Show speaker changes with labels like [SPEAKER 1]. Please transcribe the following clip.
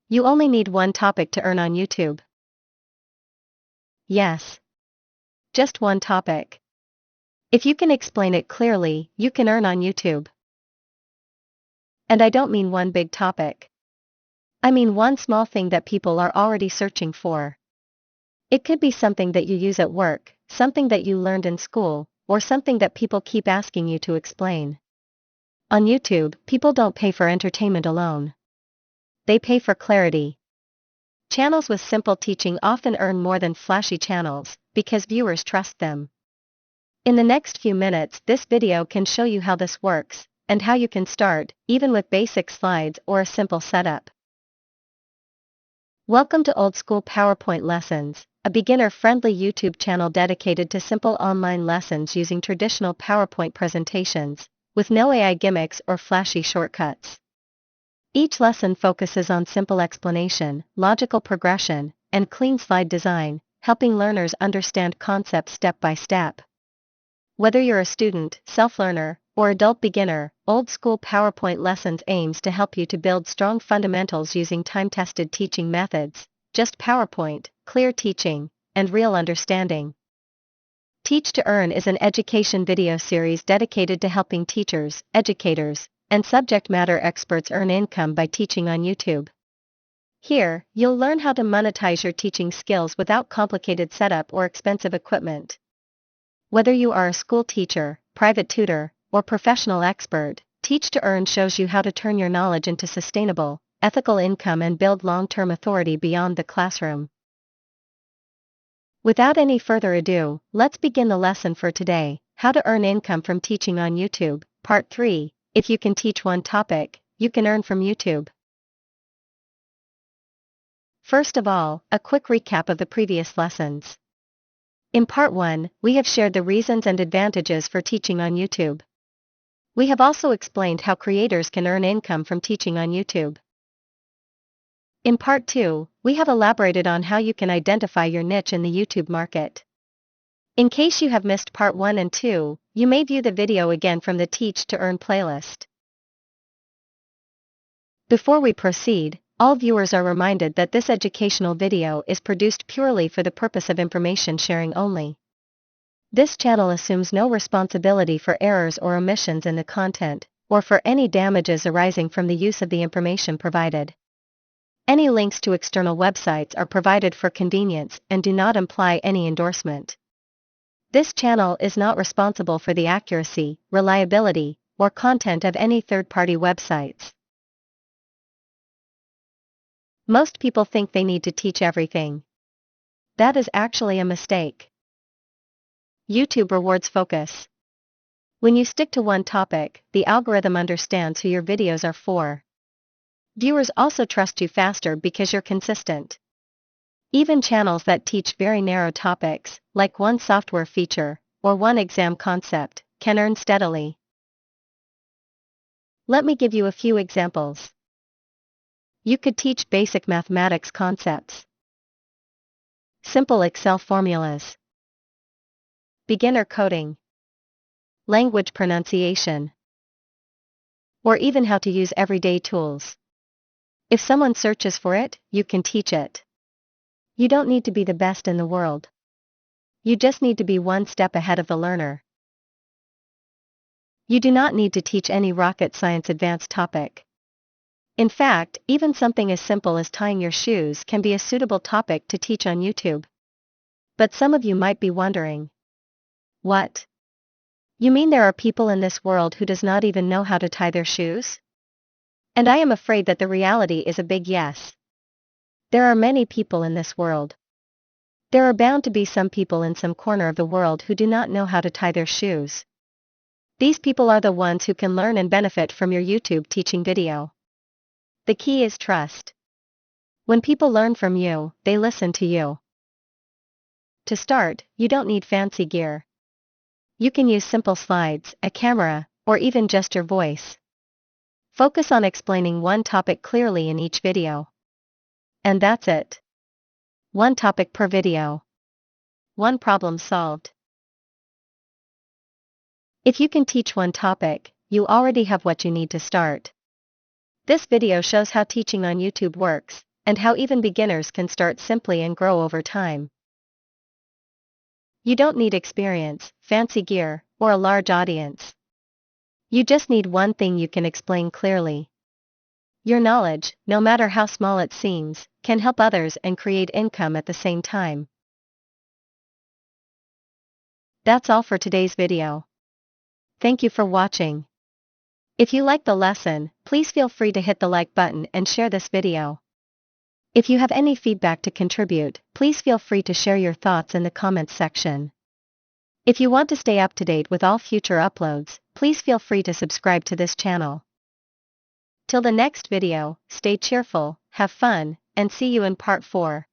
[SPEAKER 1] You only need one topic to earn on YouTube. Yes. Just one topic. If you can explain it clearly, you can earn on YouTube. And I don't mean one big topic. I mean one small thing that people are already searching for. It could be something that you use at work, something that you learned in school, or something that people keep asking you to explain. On YouTube, people don't pay for entertainment alone. They pay for clarity. Channels with simple teaching often earn more than flashy channels, because viewers trust them. In the next few minutes, this video can show you how this works, and how you can start, even with basic slides or a simple setup. Welcome to Old School PowerPoint Lessons, a beginner-friendly YouTube channel dedicated to simple online lessons using traditional PowerPoint presentations, with no AI gimmicks or flashy shortcuts. Each lesson focuses on simple explanation, logical progression, and clean slide design, helping learners understand concepts step by step. Whether you're a student, self-learner, or adult beginner, Old School PowerPoint Lessons aims to help you to build strong fundamentals using time-tested teaching methods, just PowerPoint, clear teaching, and real understanding. Teach to Earn is an education video series dedicated to helping teachers, educators, and subject matter experts earn income by teaching on YouTube. Here, you'll learn how to monetize your teaching skills without complicated setup or expensive equipment. Whether you are a school teacher, private tutor, or professional expert, Teach to Earn shows you how to turn your knowledge into sustainable, ethical income and build long-term authority beyond the classroom. Without any further ado, let's begin the lesson for today, How to Earn Income from Teaching on YouTube, Part 3. If you can teach one topic, you can earn from YouTube. First of all, a quick recap of the previous lessons. In Part 1, we have shared the reasons and advantages for teaching on YouTube. We have also explained how creators can earn income from teaching on YouTube. In Part 2, we have elaborated on how you can identify your niche in the YouTube market. In case you have missed Part 1 and 2, you may view the video again from the Teach to Earn playlist. Before we proceed, all viewers are reminded that this educational video is produced purely for the purpose of information sharing only. This channel assumes no responsibility for errors or omissions in the content, or for any damages arising from the use of the information provided. Any links to external websites are provided for convenience and do not imply any endorsement. This channel is not responsible for the accuracy, reliability, or content of any third-party websites. Most people think they need to teach everything. That is actually a mistake. YouTube rewards focus. When you stick to one topic, the algorithm understands who your videos are for. Viewers also trust you faster because you're consistent. Even channels that teach very narrow topics, like one software feature, or one exam concept, can earn steadily. Let me give you a few examples. You could teach basic mathematics concepts, simple Excel formulas, beginner coding, language pronunciation, or even how to use everyday tools. If someone searches for it, you can teach it. You don't need to be the best in the world. You just need to be one step ahead of the learner. You do not need to teach any rocket science advanced topic. In fact, even something as simple as tying your shoes can be a suitable topic to teach on YouTube. But some of you might be wondering, what? You mean there are people in this world who does not even know how to tie their shoes? And I am afraid that the reality is a big yes. There are many people in this world. There are bound to be some people in some corner of the world who do not know how to tie their shoes. These people are the ones who can learn and benefit from your YouTube teaching video. The key is trust. When people learn from you, they listen to you. To start, you don't need fancy gear. You can use simple slides, a camera, or even just your voice. Focus on explaining one topic clearly in each video. And that's it. One topic per video. One problem solved. If you can teach one topic, you already have what you need to start. This video shows how teaching on YouTube works, and how even beginners can start simply and grow over time. You don't need experience, fancy gear, or a large audience. You just need one thing you can explain clearly. Your knowledge, no matter how small it seems, can help others and create income at the same time. That's all for today's video. Thank you for watching. If you liked the lesson, please feel free to hit the like button and share this video. If you have any feedback to contribute, please feel free to share your thoughts in the comments section. If you want to stay up to date with all future uploads, please feel free to subscribe to this channel. Till the next video, stay cheerful, have fun, and see you in part 4.